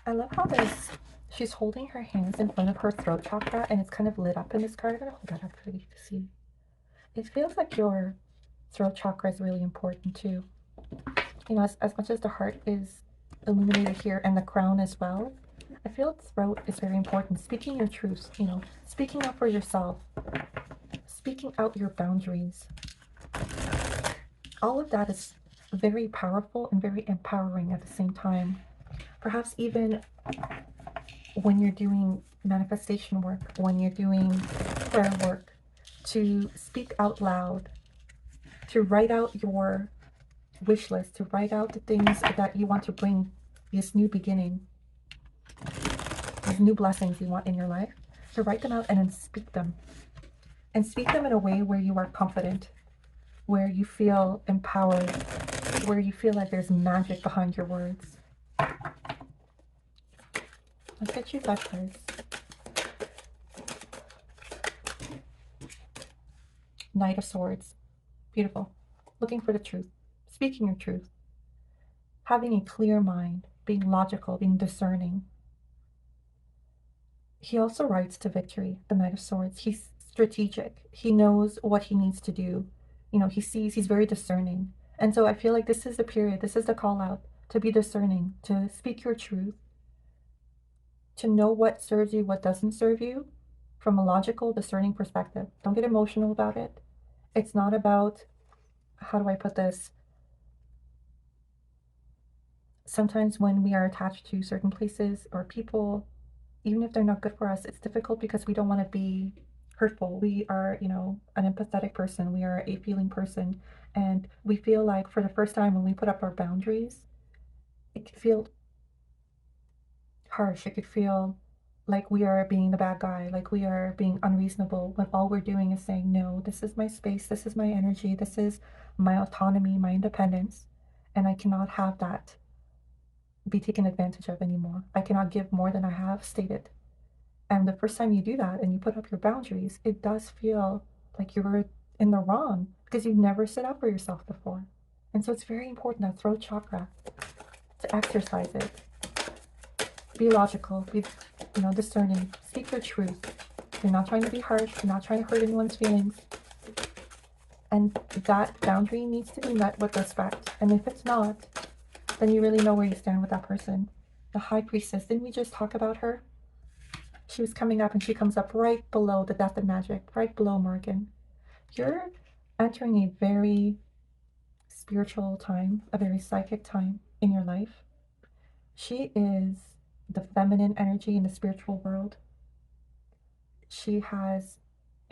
I love how she's holding her hands in front of her throat chakra and it's kind of lit up in this card. I'm going to hold that up for you to see. It feels like your throat chakra is really important too. You know, as much as the heart is illuminated here and the crown as well, I feel throat is very important. Speaking your truth, you know, speaking up for yourself, speaking out your boundaries. All of that is very powerful and very empowering at the same time. Perhaps even when you're doing manifestation work, when you're doing prayer work, to speak out loud, to write out your wish list, to write out the things that you want to bring this new beginning, these new blessings you want in your life, to write them out and then speak them. And speak them in a way where you are confident, where you feel empowered, where you feel like there's magic behind your words. Let's get you that first. Knight of Swords. Beautiful. Looking for the truth. Speaking your truth. Having a clear mind. Being logical. Being discerning. He also rides to victory, the Knight of Swords. He's strategic. He knows what he needs to do. You know, he sees, he's very discerning. And so I feel like this is the period, this is the call out to be discerning, to speak your truth, to know what serves you, what doesn't serve you from a logical, discerning perspective. Don't get emotional about it. It's not about, how do I put this? Sometimes when we are attached to certain places or people, even if they're not good for us, it's difficult because we don't want to be hurtful. We are, you know, an empathetic person. We are a feeling person. And we feel like for the first time when we put up our boundaries, it could feel harsh. It could feel like we are being the bad guy, like we are being unreasonable, when all we're doing is saying, no, this is my space, this is my energy, this is my autonomy, my independence, and I cannot have that be taken advantage of anymore. I cannot give more than I have stated. And the first time you do that and you put up your boundaries, it does feel like you're in the wrong because you've never stood up for yourself before. And so it's very important, that throat chakra, to exercise it. Be logical, be, you know, discerning, speak your truth. You're not trying to be harsh, you're not trying to hurt anyone's feelings. And that boundary needs to be met with respect. And if it's not, then you really know where you stand with that person. The High Priestess, didn't we just talk about her? She was coming up and she comes up right below the Death of Magic, right below Morgan. You're entering a very spiritual time, a very psychic time in your life. She is the feminine energy in the spiritual world. She has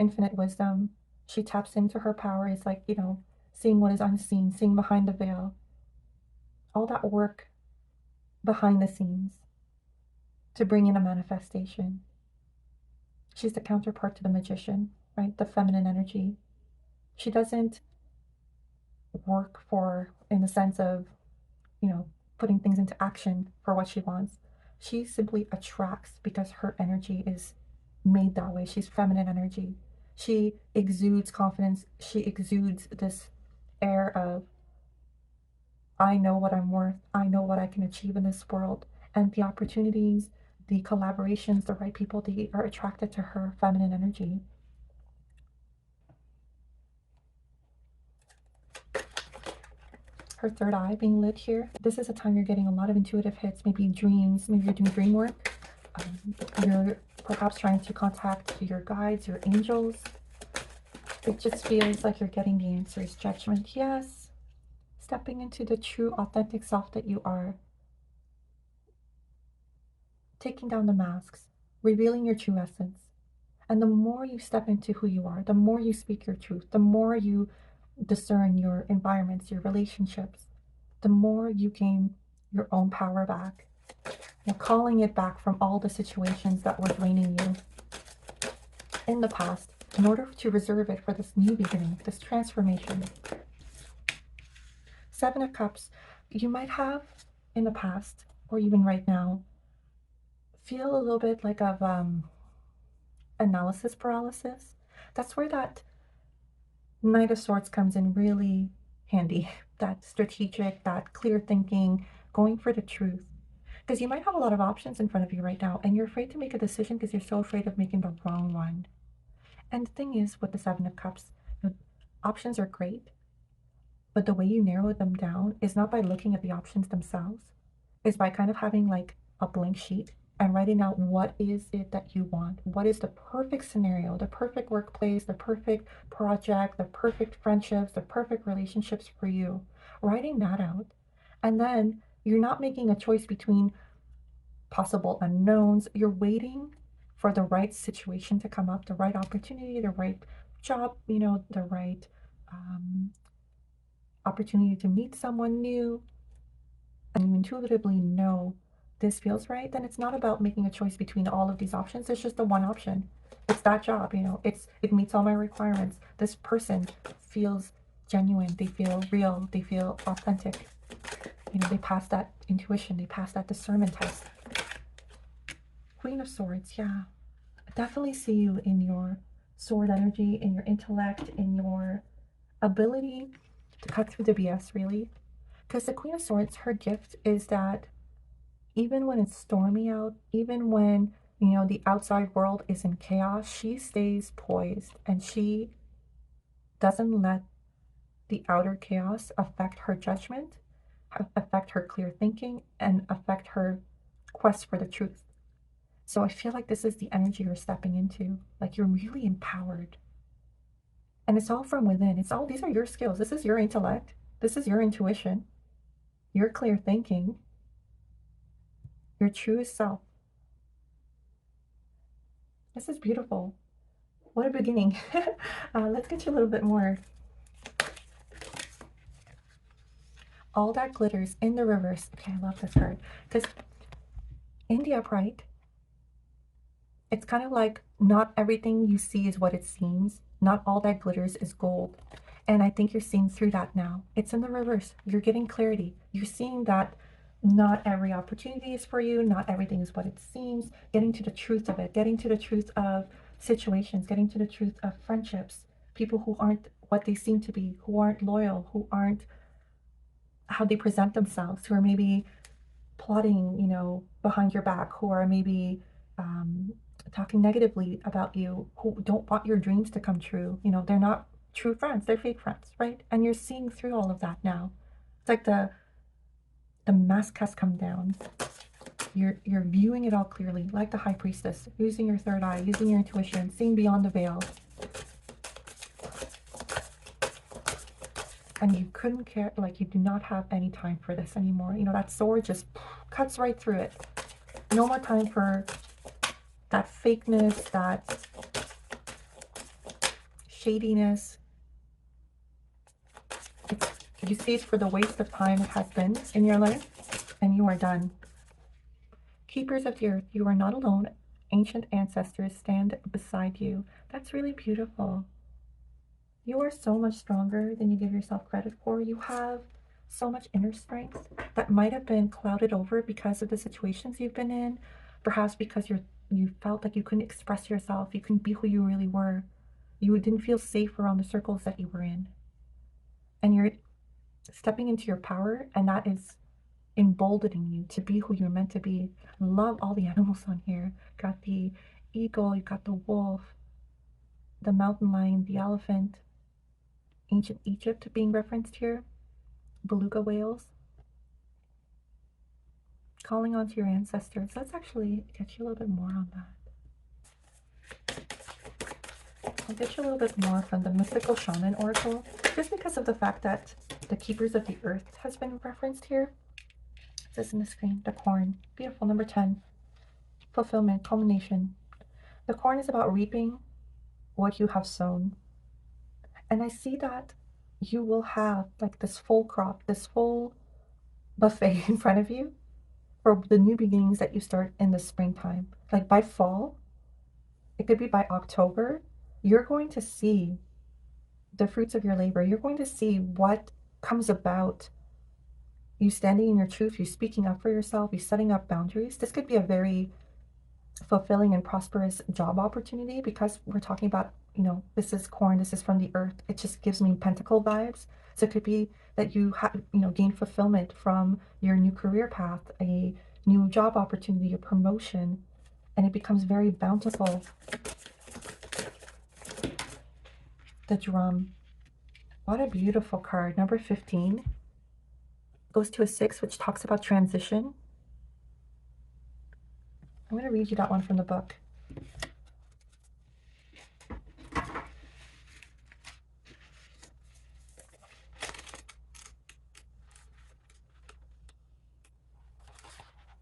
infinite wisdom. She taps into her power. It's like, you know, seeing what is unseen, seeing behind the veil. All that work behind the scenes to bring in a manifestation. She's the counterpart to the magician, right? The feminine energy. She doesn't work for, in the sense of, you know, putting things into action for what she wants. She simply attracts because her energy is made that way. She's feminine energy. She exudes confidence. She exudes this air of, I know what I'm worth. I know what I can achieve in this world. And the opportunities, the collaborations, the right people, they are attracted to her feminine energy. Her third eye being lit here. This is a time you're getting a lot of intuitive hits, maybe dreams, maybe you're doing dream work. You're perhaps trying to contact your guides, your angels. It just feels like you're getting the answers. Judgment, yes. Stepping into the true, authentic self that you are. Taking down the masks, revealing your true essence. And the more you step into who you are, the more you speak your truth, the more you discern your environments, your relationships, the more you gain your own power back. You're calling it back from all the situations that were draining you in the past in order to reserve it for this new beginning, this transformation. Seven of Cups, you might have in the past, or even right now, feel a little bit like of analysis paralysis. That's where that Knight of Swords comes in really handy. That strategic, that clear thinking, going for the truth. Because you might have a lot of options in front of you right now, and you're afraid to make a decision because you're so afraid of making the wrong one. And the thing is, with the Seven of Cups, you know, options are great, but the way you narrow them down is not by looking at the options themselves, is by kind of having like a blank sheet and writing out what is it that you want. What is the perfect scenario, the perfect workplace, the perfect project, the perfect friendships, the perfect relationships for you. Writing that out. And then you're not making a choice between possible unknowns. You're waiting for the right situation to come up, the right opportunity, the right job, you know, the right opportunity to meet someone new, and you intuitively know this feels right, then it's not about making a choice between all of these options. It's just the one option. It's that job, you know, it meets all my requirements. This person feels genuine, they feel real, they feel authentic. You know, they pass that intuition, they pass that discernment test. Queen of Swords, yeah. I definitely see you in your sword energy, in your intellect, in your ability to cut through the BS, really. Because the Queen of Swords, her gift is that even when it's stormy out, even when, you know, the outside world is in chaos, she stays poised and she doesn't let the outer chaos affect her judgment, affect her clear thinking, and affect her quest for the truth. So I feel like this is the energy you're stepping into. Like you're really empowered. And it's all from within. It's all, these are your skills. This is your intellect. This is your intuition, your clear thinking, your truest self. This is beautiful. What a beginning. Let's get you a little bit more. All that glitters in the reverse. Okay, I love this card. Because in the upright, it's kind of like not everything you see is what it seems. Not all that glitters is gold. And I think you're seeing through that now. It's in the reverse. You're getting clarity. You're seeing that not every opportunity is for you. Not everything is what it seems. Getting to the truth of it. Getting to the truth of situations. Getting to the truth of friendships. People who aren't what they seem to be. Who aren't loyal. Who aren't how they present themselves. Who are maybe plotting, you know, behind your back. Who are maybe talking negatively about you, who don't want your dreams to come true. You know, they're not true friends, they're fake friends, right? And you're seeing through all of that now. It's like the mask has come down. You're viewing it all clearly, like the high priestess, using your third eye, using your intuition, seeing beyond the veil. And you couldn't care, like you do not have any time for this anymore. You know, that sword just cuts right through it. No more time for that fakeness, that shadiness. You see it for the waste of time it has been in your life, and you are done. Keepers of the earth, you are not alone. Ancient ancestors stand beside you. That's really beautiful. You are so much stronger than you give yourself credit for. You have so much inner strength that might have been clouded over because of the situations you've been in, perhaps because you felt like you couldn't express yourself, you couldn't be who you really were. You didn't feel safe around the circles that you were in. And you're stepping into your power, and that is emboldening you to be who you're meant to be. Love all the animals on here. Got the eagle, you got the wolf, the mountain lion, the elephant, ancient Egypt being referenced here, beluga whales. Calling onto your ancestors. Let's actually get you a little bit more on that. I'll get you a little bit more from the mystical shaman oracle, just because of the fact that the keepers of the earth has been referenced here. It says in the screen, the corn. Beautiful. Number 10. Fulfillment, culmination. The corn is about reaping what you have sown. And I see that you will have like this full crop, this full buffet in front of you for the new beginnings that you start in the springtime. Like by fall, it could be by October, you're going to see the fruits of your labor. You're going to see what comes about you standing in your truth, you speaking up for yourself, you setting up boundaries. This could be a very fulfilling and prosperous job opportunity because we're talking about, you know, this is corn, this is from the earth. It just gives me pentacle vibes. So it could be that you have, you know, gain fulfillment from your new career path, a new job opportunity, a promotion, and it becomes very bountiful. The drum. What a beautiful card. Number 15 goes to a 6, which talks about transition. I'm going to read you that one from the book.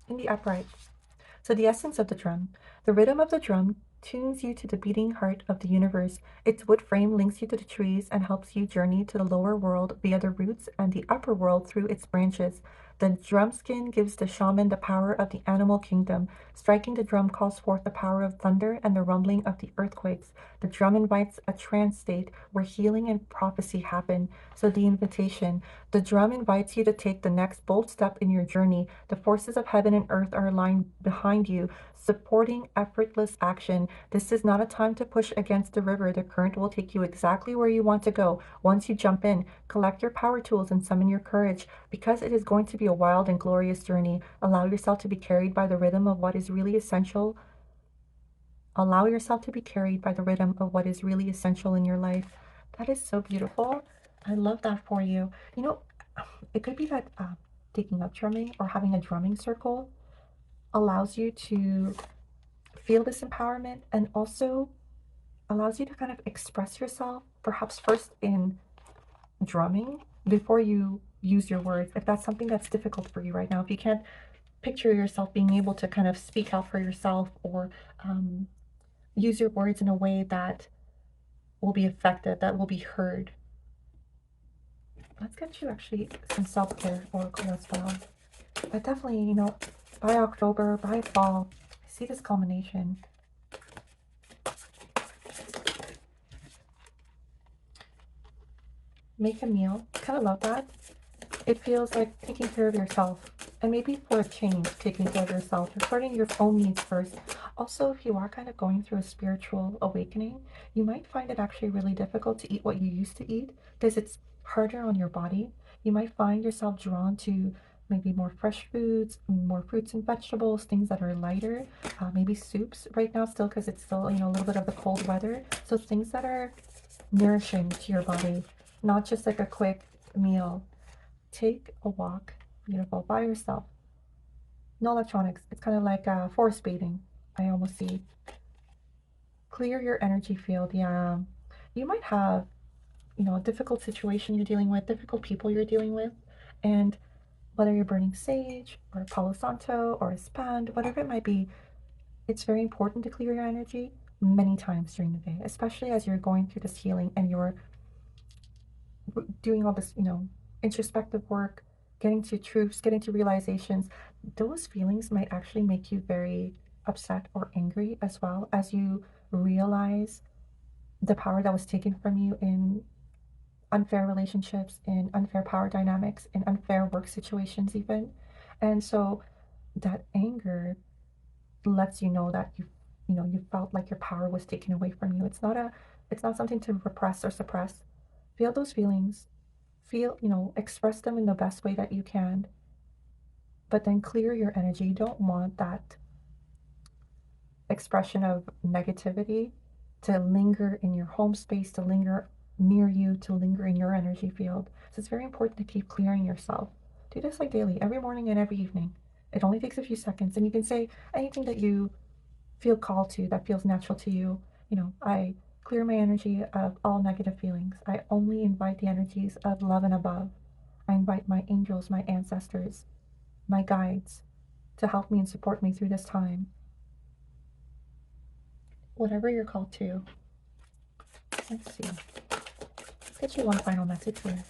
In the upright, So the essence of the drum. The rhythm of the drum tunes you to the beating heart of the universe. Its wood frame links you to the trees and helps you journey to the lower world via the roots and the upper world through its branches. The drum skin gives the shaman the power of the animal kingdom. Striking the drum calls forth the power of thunder and the rumbling of the earthquakes. The drum invites a trance state where healing and prophecy happen. So the invitation. The drum invites you to take the next bold step in your journey. The forces of heaven and earth are aligned behind you, supporting effortless action. This is not a time to push against the river. The current will take you exactly where you want to go. Once you jump in, collect your power tools and summon your courage. Because it is going to be a wild and glorious journey, allow yourself to be carried by the rhythm of what is really essential. Allow yourself to be carried by the rhythm of what is really essential in your life. That is so beautiful. I love that for you. You know, it could be that taking up drumming or having a drumming circle allows you to feel this empowerment and also allows you to kind of express yourself, perhaps first in drumming before you use your words. If that's something that's difficult for you right now, if you can't picture yourself being able to kind of speak out for yourself or use your words in a way that will be effective, that will be heard. Let's get you actually some self-care oracle as well. But definitely, you know, by October, by fall, I see this culmination. Make a meal. I kind of love that. It feels like taking care of yourself. And maybe for a change, taking care of yourself. You're starting your own needs first. Also, if you are kind of going through a spiritual awakening, you might find it actually really difficult to eat what you used to eat because it's harder on your body. You might find yourself drawn to maybe more fresh foods, more fruits and vegetables, things that are lighter, maybe soups right now still because it's still, you know, a little bit of the cold weather. So things that are nourishing to your body, not just like a quick meal. Take a walk, beautiful, by yourself. No electronics. It's kind of like forest bathing, I almost see. Clear your energy field. Yeah. You might have, you know, a difficult situation you're dealing with, difficult people you're dealing with. And whether you're burning sage or Palo Santo or a spand, whatever it might be, it's very important to clear your energy many times during the day, especially as you're going through this healing and you're doing all this, you know, introspective work, getting to truths, getting to realizations. Those feelings might actually make you very upset or angry as well as you realize the power that was taken from you in unfair relationships, in unfair power dynamics, in unfair work situations, even. And so that anger lets you know that you know, you felt like your power was taken away from you. It's not something to repress or suppress. Feel those feelings, feel, you know, express them in the best way that you can, but then clear your energy. You don't want that expression of negativity to linger in your home space, to linger near you, to linger in your energy field. So it's very important to keep clearing yourself. Do this like daily, every morning and every evening. It only takes a few seconds, and you can say anything that you feel called to, that feels natural to you. You know, I clear my energy of all negative feelings. I only invite the energies of love and above. I invite my angels, my ancestors, my guides to help me and support me through this time. Whatever you're called to. Let's see. Let's get you one final message here.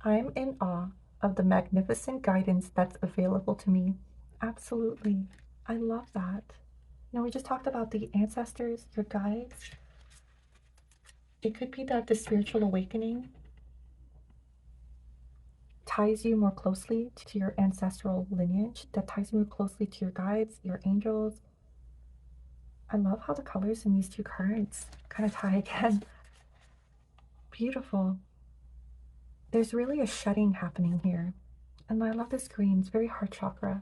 I'm in awe of the magnificent guidance that's available to me. Absolutely. I love that. You know, we just talked about the ancestors, your guides. It could be that the spiritual awakening ties you more closely to your ancestral lineage, that ties you more closely to your guides, your angels. I love how the colors in these two cards kind of tie again. Beautiful. There's really a shedding happening here. And I love this green. It's very heart chakra.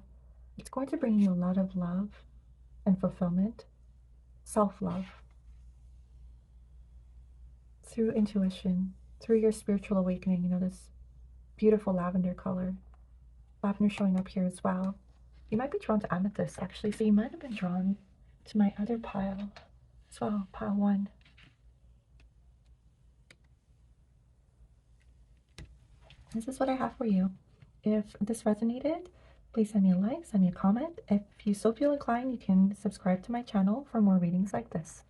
It's going to bring you a lot of love and fulfillment, self-love, through intuition, through your spiritual awakening. You know, this beautiful lavender color. lavender showing up here as well. You might be drawn to amethyst actually, so you might have been drawn to my other pile as well, pile 1. This is what I have for you. If this resonated, please send me a like, send me a comment. If you still feel inclined, you can subscribe to my channel for more readings like this.